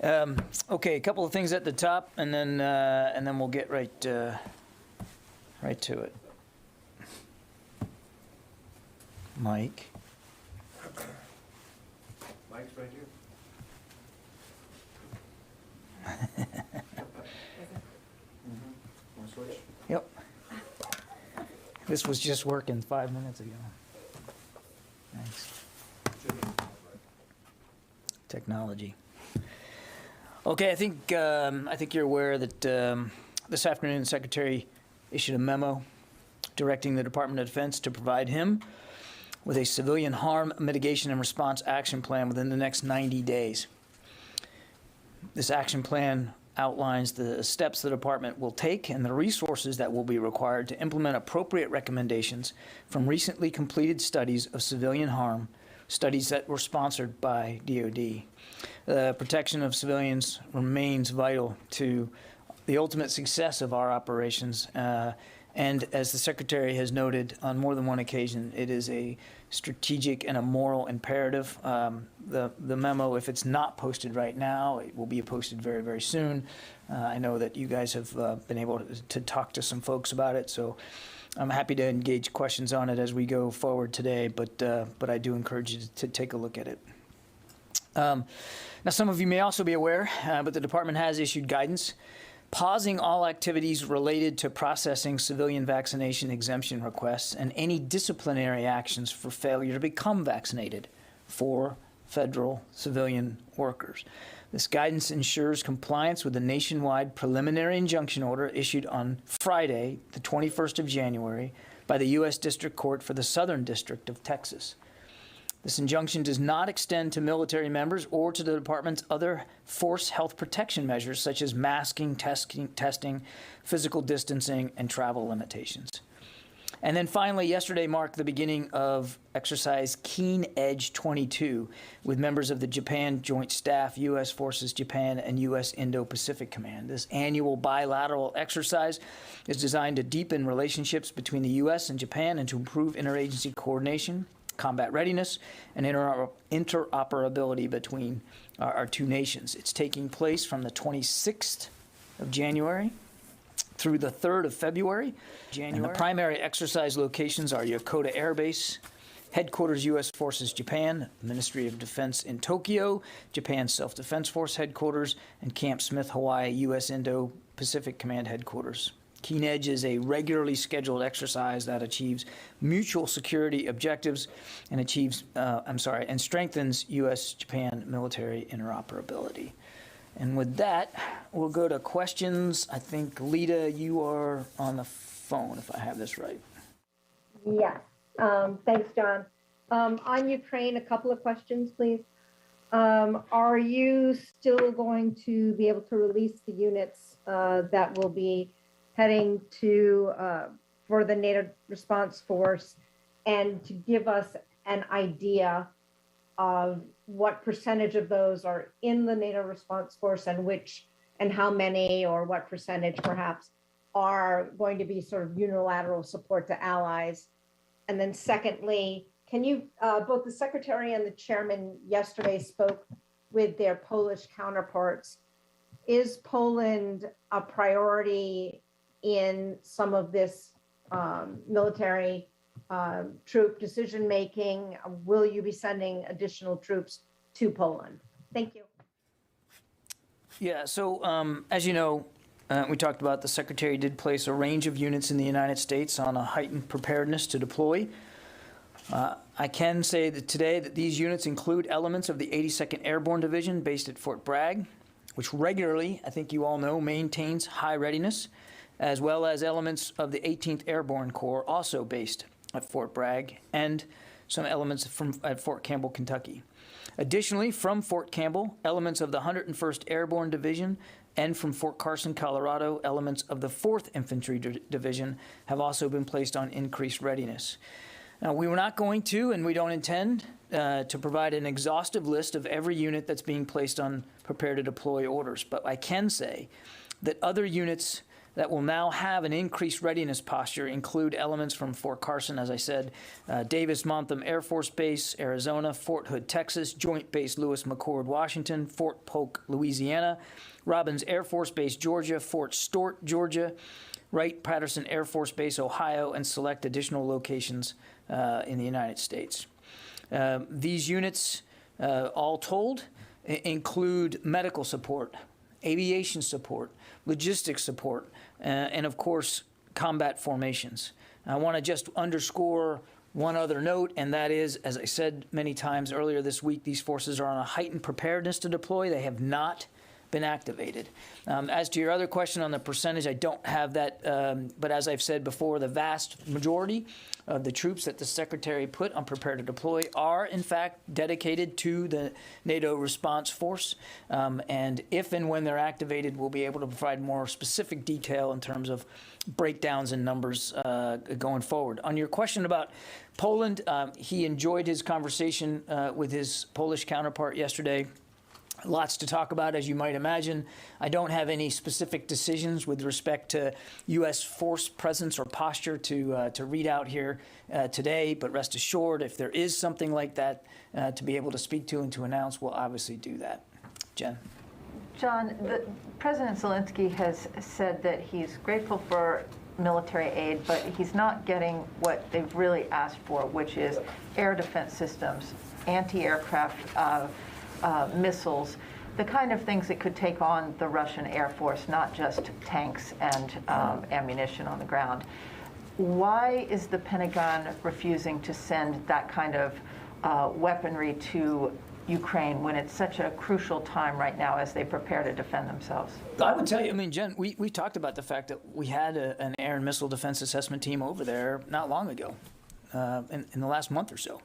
Okay, a couple of things at the top, and then we'll get right to it. Mike. Mike's right here. Want to switch? Yep. This was just working 5 minutes ago. Thanks. Technology. Okay, I think you're aware that this afternoon the Secretary issued a memo directing the Department of Defense to provide him with a civilian harm mitigation and response action plan within the next 90 days. This action plan outlines the steps the department will take and the resources that will be required to implement appropriate recommendations from recently completed studies of civilian harm, studies that were sponsored by DoD. The protection of civilians remains vital to the ultimate success of our operations. And as the Secretary has noted on more than one occasion, it is a strategic and a moral imperative. The memo, if it's not posted right now, it will be posted very, very soon. I know that you guys have been able to talk to some folks about it, so I'm happy to engage questions on it as we go forward today, but I do encourage you to take a look at it. Now, some of you may also be aware, but the department has issued guidance pausing all activities related to processing civilian vaccination exemption requests and any disciplinary actions for failure to become vaccinated for federal civilian workers. This guidance ensures compliance with the nationwide preliminary injunction order issued on Friday, the 21st of January, by the U.S. District Court for the Southern District of Texas. This injunction does not extend to military members or to the department's other force health protection measures such as masking, testing, physical distancing, and travel limitations. And then finally, yesterday marked the beginning of exercise Keen Edge 22 with members of the Japan Joint Staff, U.S. Forces Japan, and U.S. Indo-Pacific Command. This annual bilateral exercise is designed to deepen relationships between the U.S. and Japan and to improve interagency coordination, combat readiness, and interoperability between our two nations. It's taking place from the 26th of January through the 3rd of February. And the primary exercise locations are Yokota Air Base, Headquarters U.S. Forces Japan, Ministry of Defense in Tokyo, Japan Self-Defense Force Headquarters, and Camp Smith, Hawaii, U.S. Indo-Pacific Command Headquarters. Keen Edge is a regularly scheduled exercise that achieves mutual security objectives and and strengthens U.S.-Japan military interoperability. And with that, we'll go to questions. I think, Lita, you are on the phone, if I have this right. Yes. Thanks, John. On Ukraine, a couple of questions, please. Are you still going to be able to release the units that will be heading to for the NATO response force, and to give us an idea of what percentage of those are in the NATO response force and how many or what percentage perhaps are going to be sort of unilateral support to allies? And then secondly, can you, both the Secretary and the Chairman yesterday spoke with their Polish counterparts. Is Poland a priority in some of this military troop decision-making? Will you be sending additional troops to Poland? Thank you. Yeah, so as you know, we talked about the Secretary did place a range of units in the United States on a heightened preparedness to deploy. I can say that today that these units include elements of the 82nd Airborne Division based at Fort Bragg, which regularly, I think you all know, maintains high readiness, as well as elements of the 18th Airborne Corps, also based at Fort Bragg, and some elements at Fort Campbell, Kentucky. Additionally, from Fort Campbell, elements of the 101st Airborne Division, and from Fort Carson, Colorado, elements of the 4th Infantry Division have also been placed on increased readiness. Now, we were not going to, and we don't intend to provide an exhaustive list of every unit that's being placed on prepare to deploy orders, but I can say that other units that will now have an increased readiness posture include elements from Fort Carson, as I said, Davis-Monthan Air Force Base, Arizona, Fort Hood, Texas, Joint Base Lewis-McChord, Washington, Fort Polk, Louisiana, Robbins Air Force Base, Georgia, Fort Stewart, Georgia, Wright-Patterson Air Force Base, Ohio, and select additional locations in the United States. These units, all told, include medical support, aviation support, logistics support, and of course, combat formations. I want to just underscore one other note, and that is, as I said many times earlier this week, these forces are on a heightened preparedness to deploy. They have not been activated. As to your other question on the percentage, I don't have that, but as I've said before, the vast majority of the troops that the Secretary put on Prepare to Deploy are, in fact, dedicated to the NATO response force. And if and when they're activated, we'll be able to provide more specific detail in terms of breakdowns and numbers going forward. On your question about Poland, he enjoyed his conversation with his Polish counterpart yesterday. Lots to talk about, as you might imagine. I don't have any specific decisions with respect to U.S. force presence or posture to read out here today, but rest assured, if there is something like that to be able to speak to and to announce, we'll obviously do that. Jen. John, President Zelensky has said that he's grateful for military aid, but he's not getting what they've really asked for, which is air defense systems, anti-aircraft missiles, the kind of things that could take on the Russian Air Force, not just tanks and ammunition on the ground. Why is the Pentagon refusing to send that kind of weaponry to Ukraine when it's such a crucial time right now as they prepare to defend themselves? I would tell you, I mean, Jen, we talked about the fact that we had an air and missile defense assessment team over there not long ago, in the last month or so.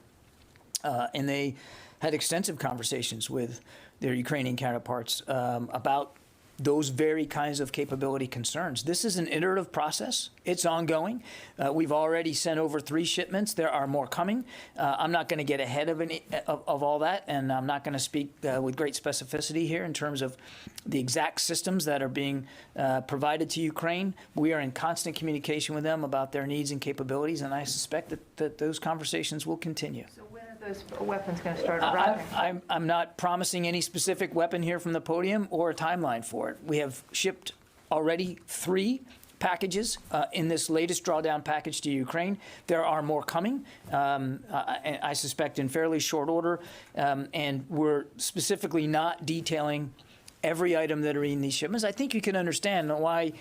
And they had extensive conversations with their Ukrainian counterparts about those very kinds of capability concerns. This is an iterative process. It's ongoing. We've already sent over 3 shipments. There are more coming. I'm not going to get ahead of all that, and I'm not going to speak with great specificity here in terms of the exact systems that are being provided to Ukraine. We are in constant communication with them about their needs and capabilities, and I suspect that those conversations will continue. So when are those weapons going to start arriving? I'm not promising any specific weapon here from the podium or a timeline for it. We have shipped already 3 packages in this latest drawdown package to Ukraine. There are more coming, I suspect in fairly short order, and we're specifically not detailing every item that are in these shipments. I think you can understand why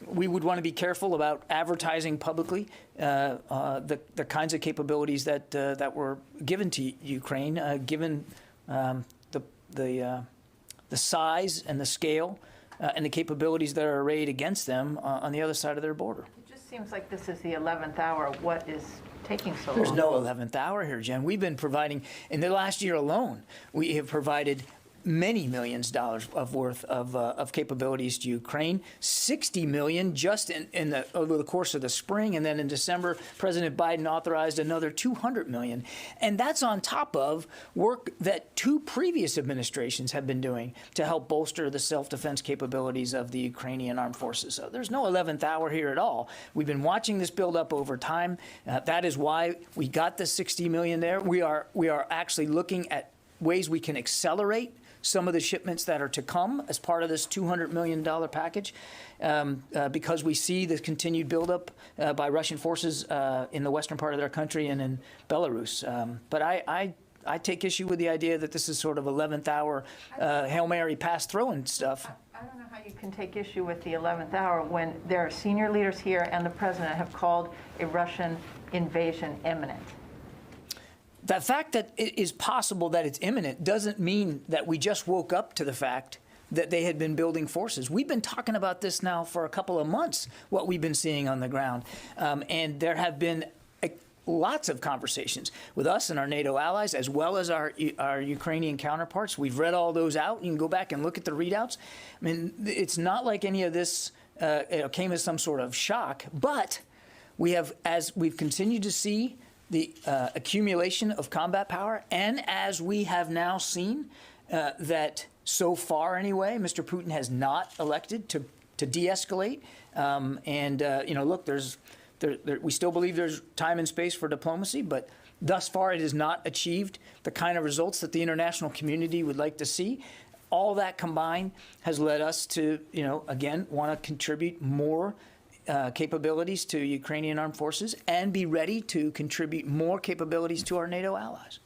we would want to be careful about advertising publicly the kinds of capabilities that were given to Ukraine, given the size and the scale and the capabilities that are arrayed against them on the other side of their border. It just seems like this is the 11th hour. What is taking so long? There's no 11th hour here, Jen. We've been providing, in the last year alone, we have provided many millions of dollars worth of capabilities to Ukraine, 60 million just over the course of the spring, and then in December, President Biden authorized another 200 million. And that's on top of work that 2 previous administrations have been doing to help bolster the self-defense capabilities of the Ukrainian armed forces. So there's no 11th hour here at all. We've been watching this build up over time. That is why we got the 60 million there. We are actually looking at ways we can accelerate some of the shipments that are to come as part of this $200 million package, because we see the continued buildup by Russian forces in the western part of their country and in Belarus. But I take issue with the idea that this is sort of 11th hour Hail Mary pass throwing stuff. I don't know how you can take issue with the 11th hour when there are senior leaders here and the president have called a Russian invasion imminent. The fact that it is possible that it's imminent doesn't mean that we just woke up to the fact that they had been building forces. We've been talking about this now for a couple of months, what we've been seeing on the ground. And there have been lots of conversations with us and our NATO allies, as well as our Ukrainian counterparts. We've read all those out. You can go back and look at the readouts. I mean, it's not like any of this came as some sort of shock, but we have, as we've continued to see the accumulation of combat power, and as we have now seen that so far anyway, Mr. Putin has not elected to to de-escalate. Look, we still believe there's time and space for diplomacy, but thus far it has not achieved the kind of results that the international community would like to see. All that combined has led us to, again, want to contribute more capabilities to Ukrainian armed forces and be ready to contribute more capabilities to our NATO allies.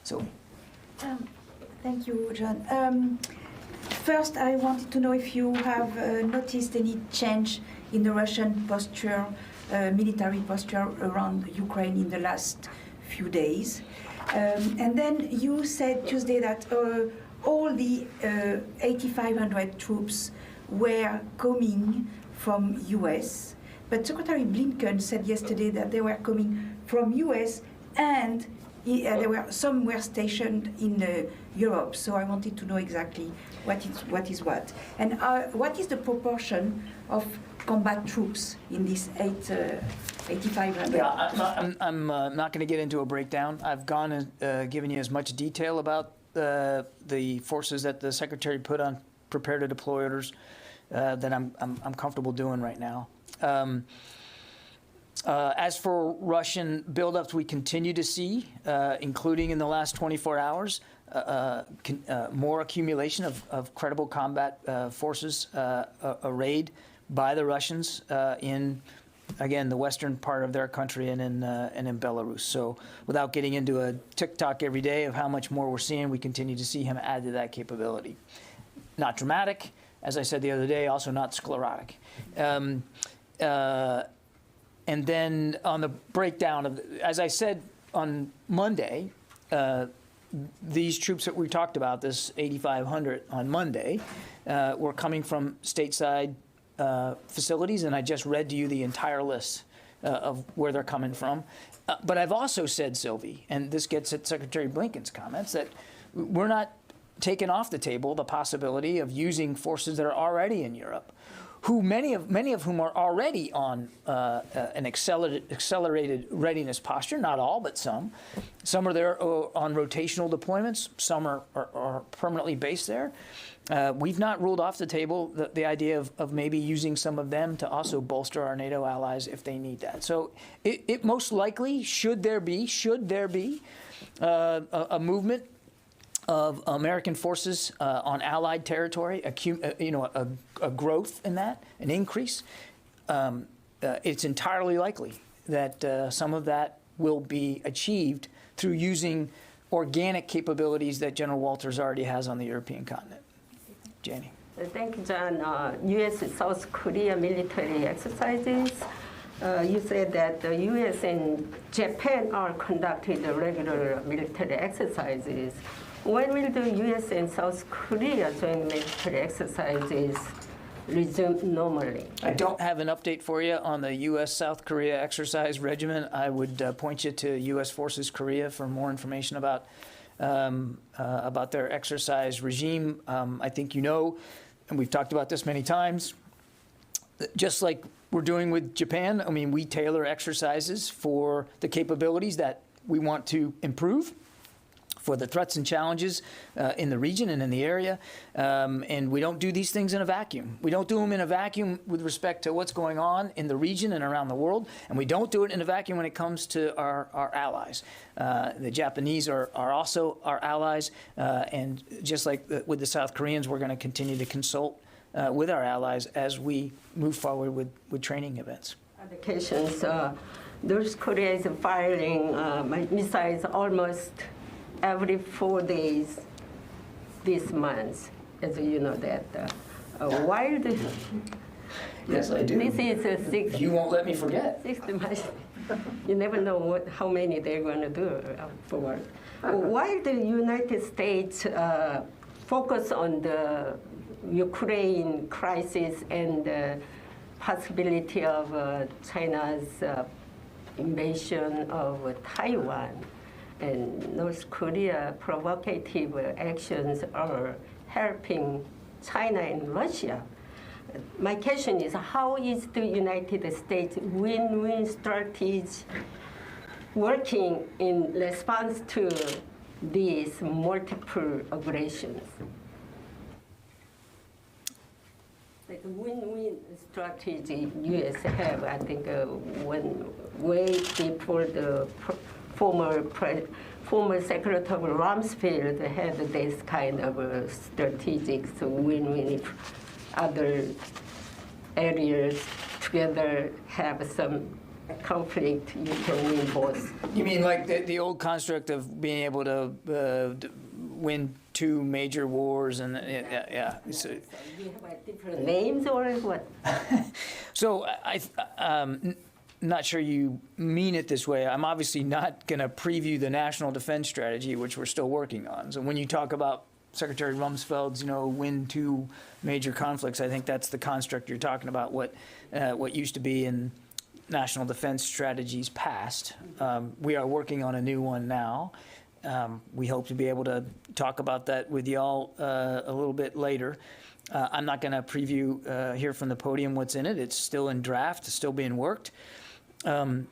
So, thank you, John. First, I wanted to know if you have noticed any change in the Russian posture, military posture around Ukraine in the last few days. And then you said Tuesday that all the 8,500 troops were coming from US, but Secretary Blinken said yesterday that they were coming from US and some were stationed in Europe. So I wanted to know exactly what is what. And what is the proportion of combat troops in these 8,500? Yeah, I'm not going to get into a breakdown. I've gone and given you as much detail about the forces that the Secretary put on prepare to deploy orders that I'm comfortable doing right now. As for Russian buildups, we continue to see, including in the last 24 hours, more accumulation of credible combat forces arrayed by the Russians in, again, the western part of their country and in Belarus. So without getting into a tick-tock every day of how much more we're seeing, we continue to see him add to that capability. Not dramatic, as I said the other day, also not sclerotic. And then on the breakdown of, as I said on Monday, these troops that we talked about, this 8,500 on Monday, were coming from stateside facilities, and I just read to you the entire list of where they're coming from. But I've also said, Sylvie, and this gets at Secretary Blinken's comments, that we're not taking off the table the possibility of using forces that are already in Europe, who many of whom are already on an accelerated readiness posture. Not all, but some. Some are there on rotational deployments. Some are permanently based there. We've not ruled off the table the idea of maybe using some of them to also bolster our NATO allies if they need that. So it most likely, should there be a movement of American forces on Allied territory, a growth in that, an increase, it's entirely likely that some of that will be achieved through using organic capabilities that General Walters already has on the European continent. Janie. Thank you, John. U.S.-South Korea military exercises. You said that the U.S. and Japan are conducting the regular military exercises. When will the U.S. and South Korea joint military exercises resume normally? I don't have an update for you on the U.S.-South Korea exercise regimen. I would point you to U.S. Forces Korea for more information about their exercise regime. I think you know, and we've talked about this many times, just like we're doing with Japan, I mean, we tailor exercises for the capabilities that we want to improve, for the threats and challenges in the region and in the area. And we don't do these things in a vacuum. We don't do them in a vacuum with respect to what's going on in the region and around the world. And we don't do it in a vacuum when it comes to our allies. The Japanese are also our allies. And just like with the South Koreans, we're going to continue to consult with our allies as we move forward with training events. Indications, North Korea is firing missiles almost every 4 days this month, as you know that. While Yes, I do. this is a sixth. You won't let me forget. Sixth month. You never know how many they're going to do forward. While the United States focus on the Ukraine crisis and the possibility of China's invasion of Taiwan, and North Korea provocative actions are helping China and Russia. My question is, how is the United States win-win strategy working in response to these multiple aggressions? Like win-win strategy U.S. have, I think, way before the former Secretary Rumsfeld had this kind of strategic win-win if other areas together have some conflict, you can win both. You mean like the old construct of being able to win two major wars and yeah. So, Do you have different names or what? so I'm not sure you mean it this way. I'm obviously not going to preview the national defense strategy, which we're still working on. So when you talk about Secretary Rumsfeld's, win two major conflicts, I think that's the construct you're talking about. What used to be in national defense strategies past. We are working on a new one now. We hope to be able to talk about that with y'all a little bit later. I'm not going to preview here from the podium what's in it. It's still in draft. It's still being worked. But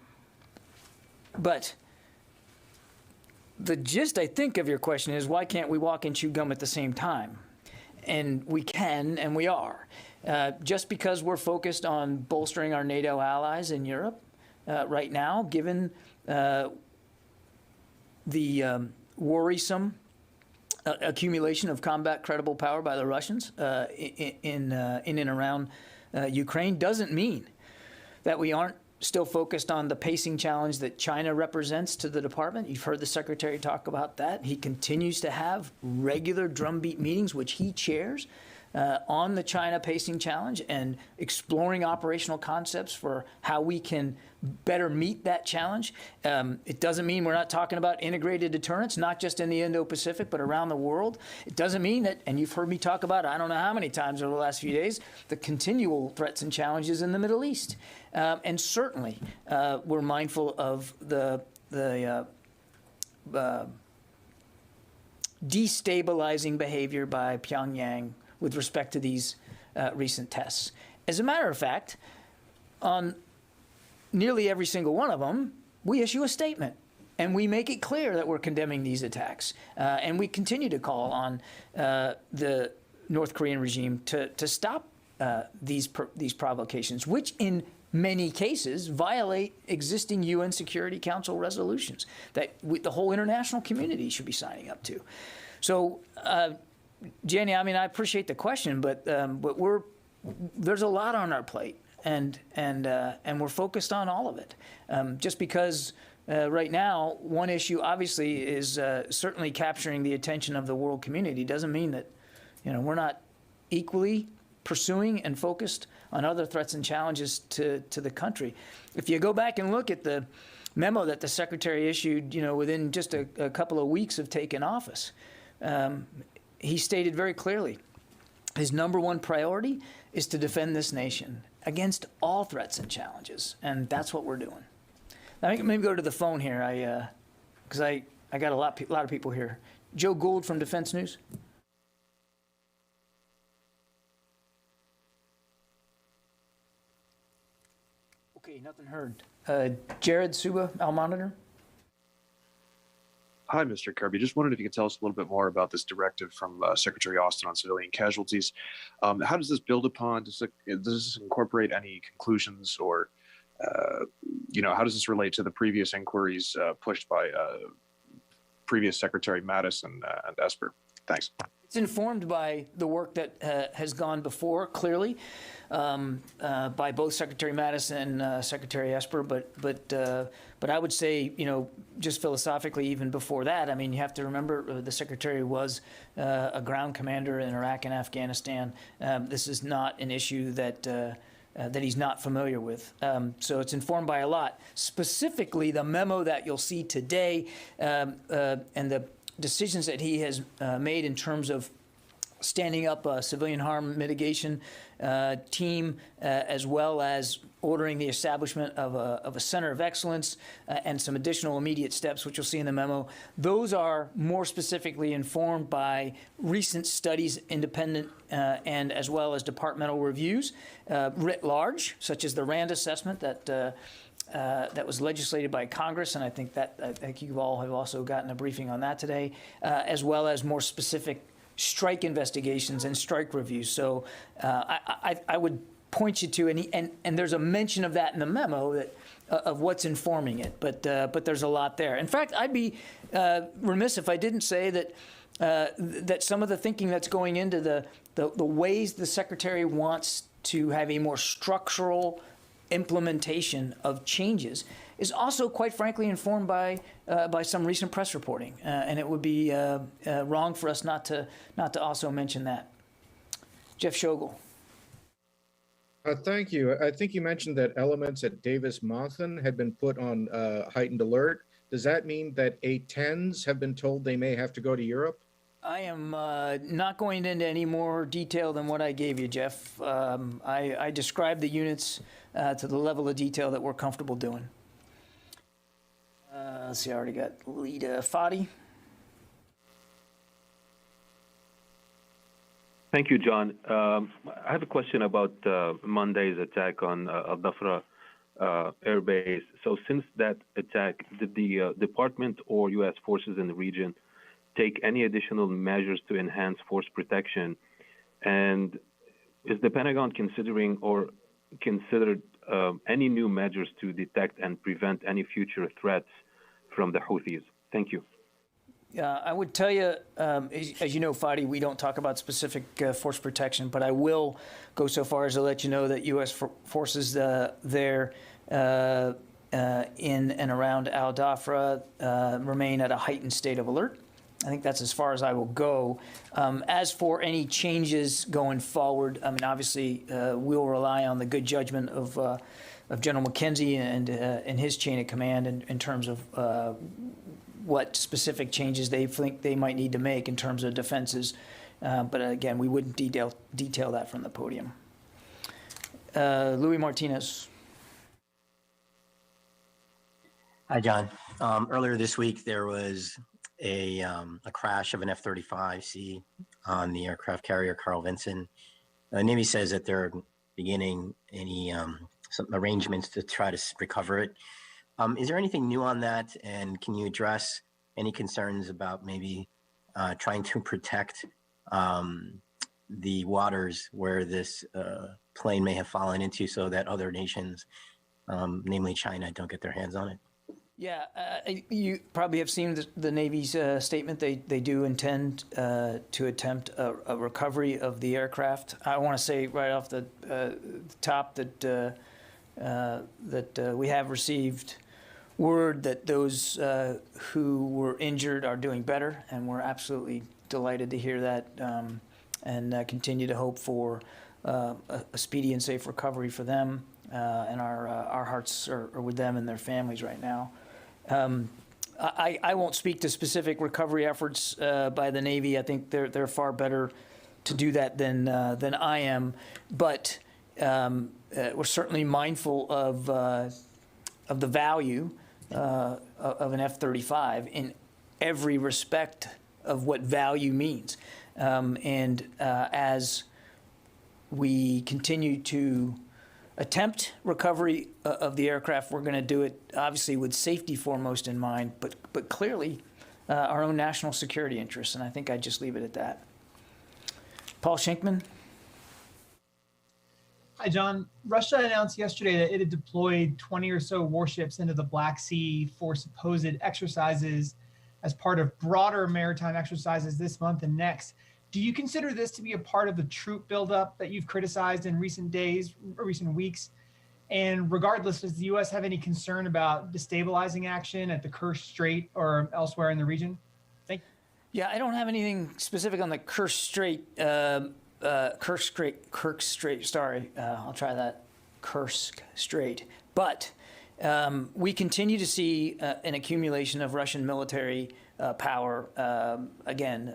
the gist, I think, of your question is, why can't we walk and chew gum at the same time? And we can, and we are. Just because we're focused on bolstering our NATO allies in Europe right now, given the worrisome accumulation of combat credible power by the Russians in and around Ukraine, doesn't mean that we aren't still focused on the pacing challenge that China represents to the department. You've heard the Secretary talk about that. He continues to have regular drumbeat meetings, which he chairs, on the China pacing challenge and exploring operational concepts for how we can better meet that challenge. It doesn't mean we're not talking about integrated deterrence, not just in the Indo-Pacific, but around the world. It doesn't mean that, and you've heard me talk about, I don't know how many times over the last few days, the continual threats and challenges in the Middle East. And certainly, we're mindful of the destabilizing behavior by Pyongyang with respect to these recent tests. As a matter of fact, on nearly every single one of them, we issue a statement. And we make it clear that we're condemning these attacks. And we continue to call on the North Korean regime to stop these provocations, which in many cases violate existing UN Security Council resolutions that the whole international community should be signing up to. So, Jenny, I mean, I appreciate the question, but there's a lot on our plate, and we're focused on all of it. Just because right now one issue obviously is certainly capturing the attention of the world community doesn't mean that we're not equally pursuing and focused on other threats and challenges to the country. If you go back and look at the memo that the Secretary issued, within just a couple of weeks of taking office, he stated very clearly his number one priority is to defend this nation against all threats and challenges, and that's what we're doing. Now, maybe go to the phone here, because I got a lot of people here. Joe Gould from Defense News. Okay, nothing heard. Jared Suba, Al Monitor. Hi, Mr. Kirby. Just wondered if you could tell us a little bit more about this directive from Secretary Austin on civilian casualties. How does this build upon? Does this incorporate any conclusions, or how does this relate to the previous inquiries pushed by previous Secretary Mattis and Esper? Thanks. It's informed by the work that has gone before, clearly, by both Secretary Mattis and Secretary Esper. But I would say, just philosophically, even before that, I mean, you have to remember the Secretary was a ground commander in Iraq and Afghanistan. This is not an issue that he's not familiar with. So it's informed by a lot. Specifically, the memo that you'll see today and the decisions that he has made in terms of standing up a civilian harm mitigation team, as well as ordering the establishment of a center of excellence and some additional immediate steps, which you'll see in the memo. Those are more specifically informed by recent studies, independent and as well as departmental reviews writ large, such as the RAND assessment that was legislated by Congress, and I think you all have also gotten a briefing on that today, as well as more specific strike investigations and strike reviews. So I would point you to, and there's a mention of that in the memo that of what's informing it, but there's a lot there. In fact, I'd be remiss if I didn't say that that some of the thinking that's going into the ways the Secretary wants to have a more structural implementation of changes is also, quite frankly, informed by some recent press reporting, and it would be wrong for us not to also mention that. Jeff Schogel. Thank you. I think you mentioned that elements at Davis-Monthan had been put on heightened alert. Does that mean that A-10s have been told they may have to go to Europe? I am not going into any more detail than what I gave you, Jeff. I described the units to the level of detail that we're comfortable doing. Let's see, I already got Lita Fadi. Thank you, John. I have a question about Monday's attack on Al-Dhafra Air Base. So since that attack, did the department or U.S. forces in the region take any additional measures to enhance force protection? And is the Pentagon considering or considered any new measures to detect and prevent any future threats from the Houthis? Thank you. I would tell you, as you know, Fadi, we don't talk about specific force protection, but I will go so far as to let you know that U.S. forces there in and around Al-Dhafra remain at a heightened state of alert. I think that's as far as I will go. As for any changes going forward, I mean, obviously, we'll rely on the good judgment of General McKenzie and his chain of command in terms of what specific changes they think they might need to make in terms of defenses. But again, we wouldn't detail that from the podium. Louis Martinez. Hi, John. Earlier this week, there was a crash of an F-35C on the aircraft carrier Carl Vinson. The Navy says that they're beginning some arrangements to try to recover it. Is there anything new on that? And can you address any concerns about maybe trying to protect the waters where this plane may have fallen into so that other nations, namely China, don't get their hands on it? Yeah, you probably have seen the Navy's statement. They do intend to attempt a recovery of the aircraft. I want to say right off the top that we have received word that those who were injured are doing better, and we're absolutely delighted to hear that, and continue to hope for a speedy and safe recovery for them. And our hearts are with them and their families right now. I won't speak to specific recovery efforts by the Navy. I think they're far better to do that than I am. But we're certainly mindful of the value of an F-35 in every respect of what value means. And as we continue to attempt recovery of the aircraft, we're going to do it obviously with safety foremost in mind, but clearly our own national security interests. And I think I'd just leave it at that. Paul Shinkman. Hi, John. Russia announced yesterday that it had deployed 20 or so warships into the Black Sea for supposed exercises as part of broader maritime exercises this month and next. Do you consider this to be a part of the troop buildup that you've criticized in recent days or recent weeks? And regardless, does the U.S. have any concern about destabilizing action at the Kerch Strait or elsewhere in the region? Thank you. Yeah, I don't have anything specific on the Kerch Strait. Kerch Strait. Sorry, I'll try that. Kerch Strait. But we continue to see an accumulation of Russian military power again.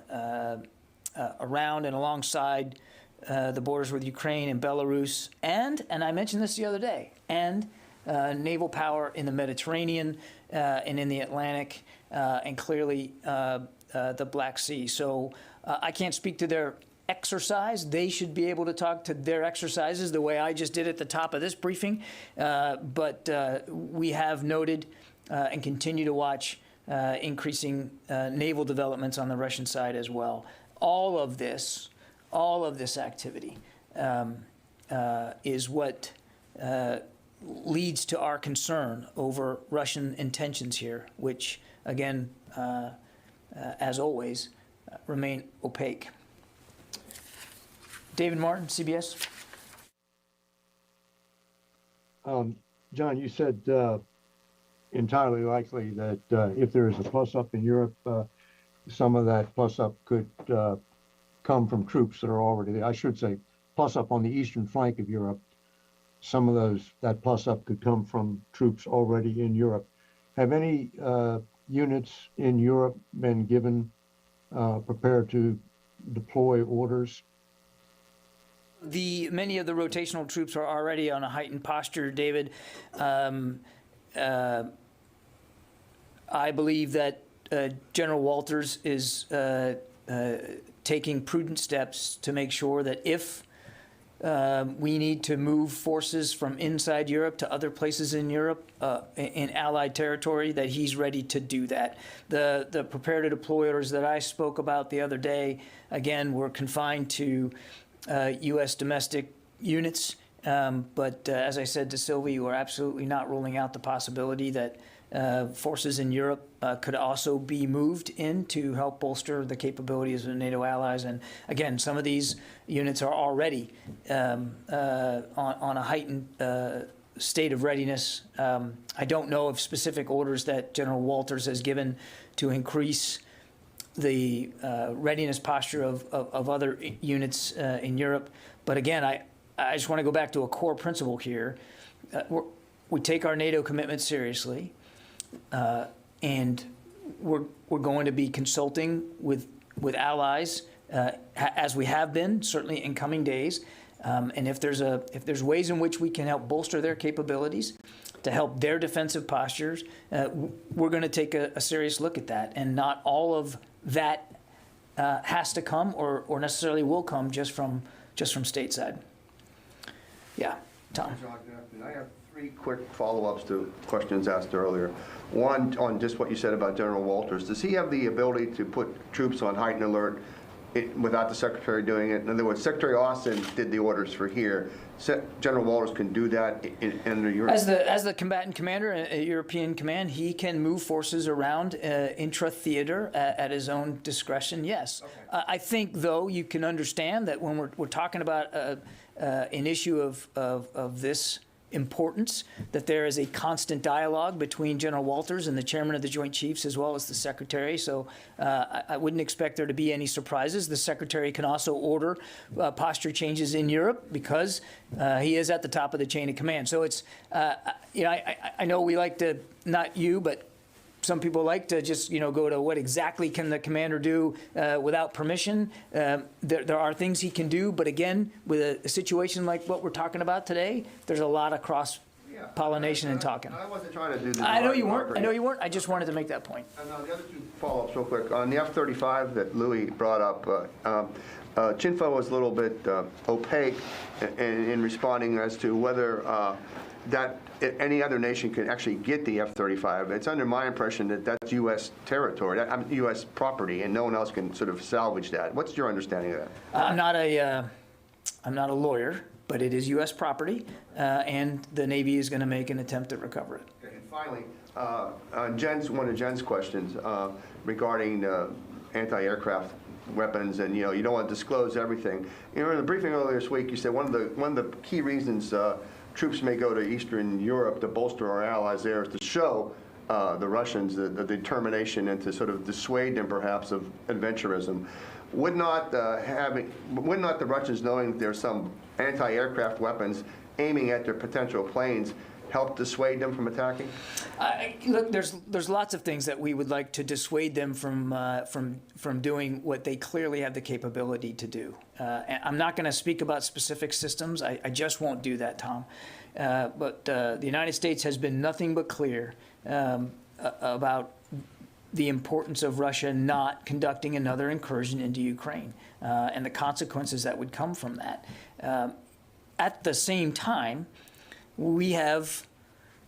Around and alongside the borders with Ukraine and Belarus, and I mentioned this the other day, and naval power in the Mediterranean and in the Atlantic, and clearly the Black Sea. So I can't speak to their exercise. They should be able to talk to their exercises the way I just did at the top of this briefing. But we have noted and continue to watch increasing naval developments on the Russian side as well. all of this activity is what leads to our concern over Russian intentions here, which, again, as always, remain opaque. David Martin, CBS. John, you said entirely likely that if there is a plus-up in Europe, some of that plus-up could come from troops that are already there. I should say plus-up on the eastern flank of Europe. Some of that plus-up could come from troops already in Europe. Have any units in Europe been given, prepared to deploy orders? Many of the rotational troops are already on a heightened posture, David. I believe that General Walters is taking prudent steps to make sure that if we need to move forces from inside Europe to other places in Europe, in Allied territory, that he's ready to do that. The prepare to deploy orders that I spoke about the other day, again, were confined to U.S. domestic units. But as I said to Sylvie, we're absolutely not ruling out the possibility that forces in Europe could also be moved in to help bolster the capabilities of NATO allies. And again, some of these units are already on a heightened state of readiness. I don't know of specific orders that General Walters has given to increase the readiness posture of other units in Europe. But again, I just want to go back to a core principle here. We take our NATO commitment seriously, and we're going to be consulting with allies as we have been, certainly in coming days. And if there's ways in which we can help bolster their capabilities to help their defensive postures, we're going to take a serious look at that. And not all of that has to come or necessarily will come just from stateside. Yeah, Tom. John, good afternoon. I have three quick follow-ups to questions asked earlier. One, on just what you said about General Walters. Does he have the ability to put troops on heightened alert without the Secretary doing it? In other words, Secretary Austin did the orders for here. General Walters can do that under Europe? As the combatant commander at European Command, he can move forces around intra-theater at his own discretion, yes. Okay. I think, though, you can understand that when we're talking about an issue of this importance, that there is a constant dialogue between General Walters and the chairman of the Joint Chiefs as well as the Secretary. So I wouldn't expect there to be any surprises. The Secretary can also order posture changes in Europe because he is at the top of the chain of command. So it's, I know we like to, not you, but some people like to just, go to what exactly can the commander do without permission. There are things he can do, but again, with a situation like what we're talking about today, there's a lot of cross-pollination and talking. I wasn't trying to do this. I know you weren't. I just wanted to make that point. And the other two follow-ups real quick. On the F-35 that Louis brought up, Chinfo was a little bit opaque in responding as to whether that any other nation can actually get the F-35. It's under my impression that that's U.S. territory, U.S. property, and no one else can sort of salvage that. What's your understanding of that? I'm not a lawyer, but it is U.S. property, and the Navy is going to make an attempt to recover it. Okay, and finally, one of Jen's questions regarding anti-aircraft weapons, and you don't want to disclose everything. In the briefing earlier this week, you said one of the key reasons troops may go to Eastern Europe to bolster our allies there is to show the Russians the determination and to sort of dissuade them perhaps of adventurism. Would not the Russians knowing that there's some anti-aircraft weapons aiming at their potential planes help dissuade them from attacking? Look, there's lots of things that we would like to dissuade them from doing what they clearly have the capability to do. And I'm not going to speak about specific systems. I just won't do that, Tom. But the United States has been nothing but clear about the importance of Russia not conducting another incursion into Ukraine and the consequences that would come from that. At the same time, we have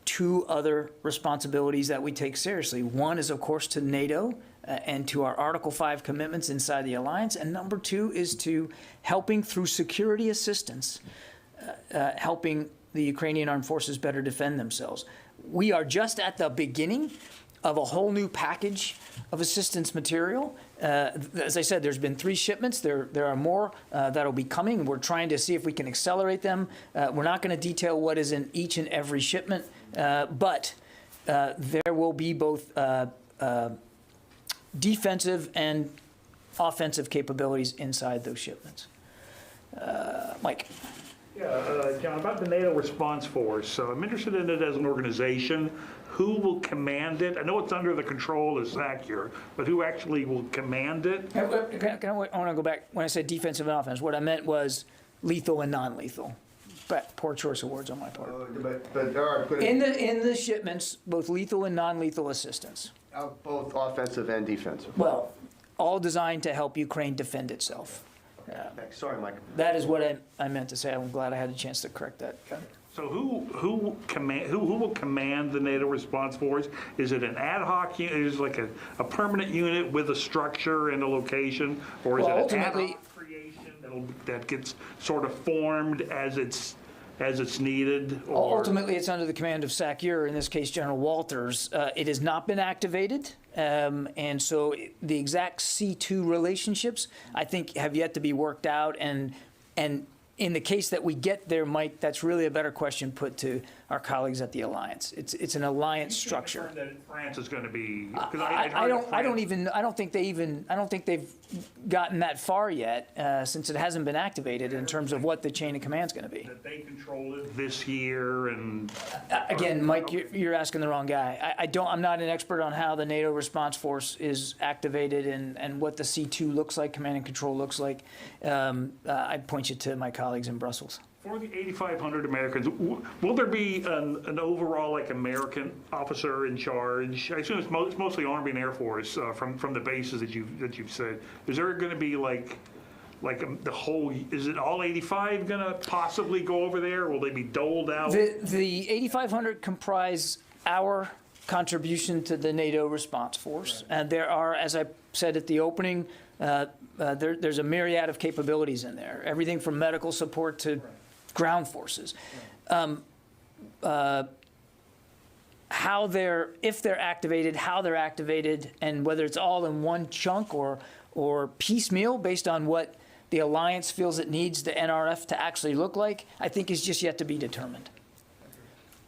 two other responsibilities that we take seriously. One is, of course, to NATO and to our Article 5 commitments inside the alliance. And number two is to helping through security assistance, helping the Ukrainian armed forces better defend themselves. We are just at the beginning of a whole new package of assistance material. As I said, there's been 3 shipments. There are more that'll be coming. We're trying to see if we can accelerate them. We're not going to detail what is in each and every shipment, but there will be both defensive and offensive capabilities inside those shipments. Mike. Yeah, John, about the NATO response force. So I'm interested in it as an organization. Who will command it? I know it's under the control of SACEUR, but who actually will command it? I want to go back. When I said defensive and offense, what I meant was lethal and non-lethal. But poor choice of words on my part. But there are In the shipments, both lethal and non-lethal assistance. both offensive and defensive. Well, all designed to help Ukraine defend itself. Sorry, Mike. That is what I meant to say. I'm glad I had a chance to correct that. So who will command the NATO response force? Is it an ad hoc unit? Is it like a permanent unit with a structure and a location, or is it an ad hoc creation that gets sort of formed as it's needed? Or? Ultimately, it's under the command of SACEUR, in this case, General Walters. It has not been activated, and so the exact C2 relationships, I think, have yet to be worked out, and in the case that we get there, Mike, that's really a better question put to our colleagues at the alliance. It's an alliance structure. That France is going to be. I don't think they've gotten that far yet, since it hasn't been activated in terms of what the chain of command is going to be. That they control it this year, and again, Mike, you're asking the wrong guy. I'm not an expert on how the NATO response force is activated and what the C2 looks like, command and control looks like. I'd point you to my colleagues in Brussels. For the 8,500 Americans, will there be an overall American officer in charge? I assume it's mostly Army and Air Force from the bases that you've said. Is there going to be the whole? Is it all 85 going to possibly go over there? Will they be doled out? The 8,500 comprise our contribution to the NATO response force, and there are, as I said at the opening, there's a myriad of capabilities in there. Everything from medical support to ground forces. If they're activated, and whether it's all in one chunk or piecemeal based on what the alliance feels it needs the NRF to actually look like, I think is just yet to be determined.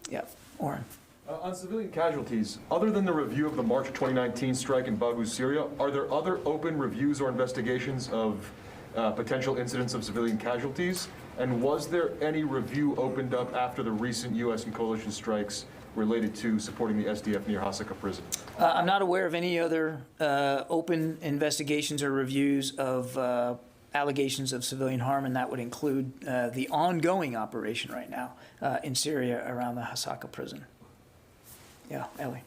Yeah, Oren. On civilian casualties, other than the review of the March 2019 strike in Baghuz, Syria, are there other open reviews or investigations of potential incidents of civilian casualties? And was there any review opened up after the recent U.S. and coalition strikes related to supporting the SDF near Hasaka prison? I'm not aware of any other open investigations or reviews of allegations of civilian harm, and that would include the ongoing operation right now in Syria around the Hasaka prison. Yeah, Ellie.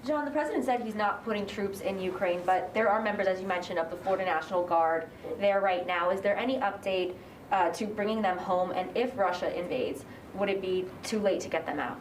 John, the president said he's not putting troops in Ukraine, but there are members, as you mentioned, of the Florida National Guard there right now. Is there any update to bringing them home? And if Russia invades, would it be too late to get them out?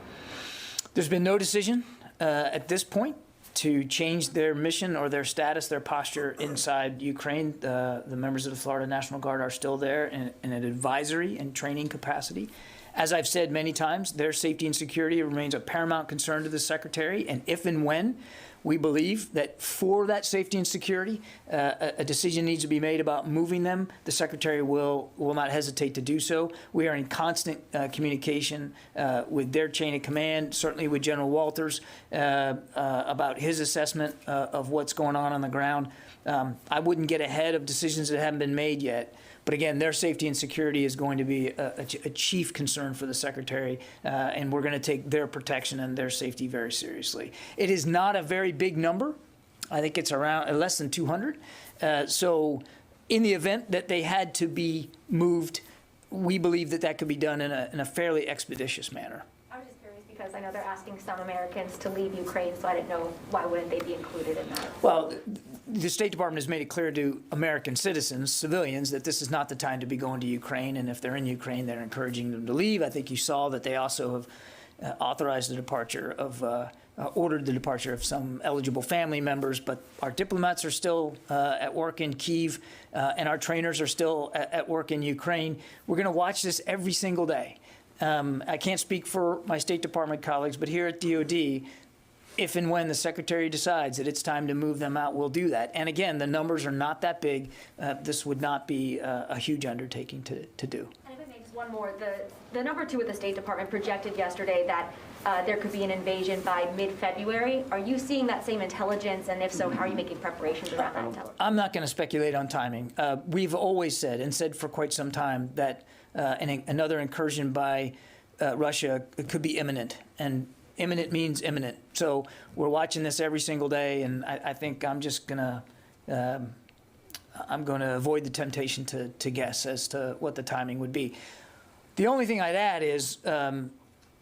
There's been no decision at this point to change their mission or their status, their posture inside Ukraine. The members of the Florida National Guard are still there in an advisory and training capacity. As I've said many times, their safety and security remains a paramount concern to the Secretary, and if and when we believe that for that safety and security, a decision needs to be made about moving them, the Secretary will not hesitate to do so. We are in constant communication with their chain of command, certainly with General Walters, about his assessment of what's going on the ground. I wouldn't get ahead of decisions that haven't been made yet. But again, their safety and security is going to be a chief concern for the Secretary, and we're going to take their protection and their safety very seriously. It is not a very big number. I think it's around less than 200. So in the event that they had to be moved, we believe that could be done in a fairly expeditious manner. I was just curious because I know they're asking some Americans to leave Ukraine, so I didn't know why wouldn't they be included in that. Well, the State Department has made it clear to American citizens, civilians, that this is not the time to be going to Ukraine, and if they're in Ukraine, they're encouraging them to leave. I think you saw that they also have authorized the departure of ordered the departure of some eligible family members, but our diplomats are still at work in Kyiv, and our trainers are still at work in Ukraine. We're going to watch this every single day. I can't speak for my State Department colleagues, but here at DOD, if and when the Secretary decides that it's time to move them out, we'll do that. And again, the numbers are not that big. This would not be a huge undertaking to do. And if it makes one more, the number two at the State Department projected yesterday that there could be an invasion by mid-February. Are you seeing that same intelligence? And if so, how are you making preparations around that intelligence? I'm not going to speculate on timing. We've always said, and said for quite some time, that another incursion by Russia could be imminent. And imminent means imminent. So we're watching this every single day, and I think I'm just going to avoid the temptation to guess as to what the timing would be. The only thing I'd add is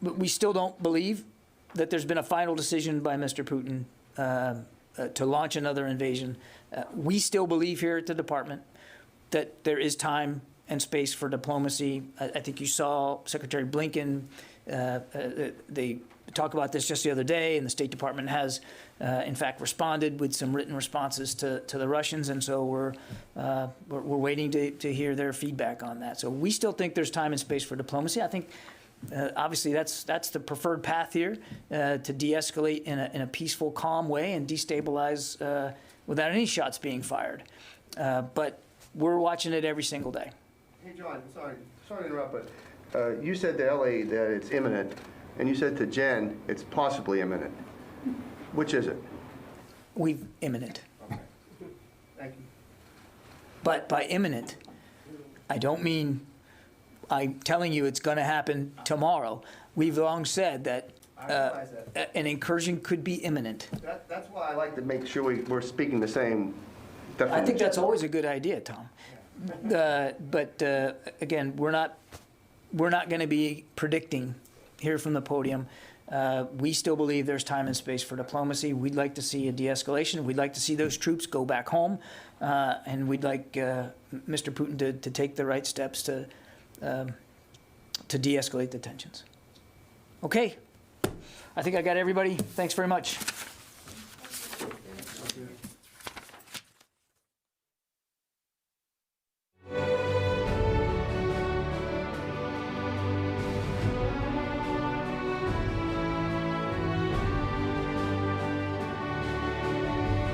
we still don't believe that there's been a final decision by Mr. Putin to launch another invasion. We still believe here at the department that there is time and space for diplomacy. I think you saw Secretary Blinken, they talked about this just the other day, and the State Department has, in fact, responded with some written responses to the Russians, and so we're waiting to hear their feedback on that. So we still think there's time and space for diplomacy. I think, obviously, that's the preferred path here, to de-escalate in a peaceful, calm way and destabilize without any shots being fired. But we're watching it every single day. Hey, John, sorry to interrupt, but you said to Ellie that it's imminent, and you said to Jen it's possibly imminent. Which is it? Imminent. Okay. Thank you. But by imminent, I don't mean I'm telling you it's going to happen tomorrow. We've long said that an incursion could be imminent. That's why I like to make sure we're speaking the same definition. I think that's always a good idea, Tom. But again, we're not going to be predicting here from the podium. We still believe there's time and space for diplomacy. We'd like to see a de-escalation. We'd like to see those troops go back home, and we'd like Mr. Putin to take the right steps to de-escalate the tensions. Okay, I think I got everybody. Thanks very much.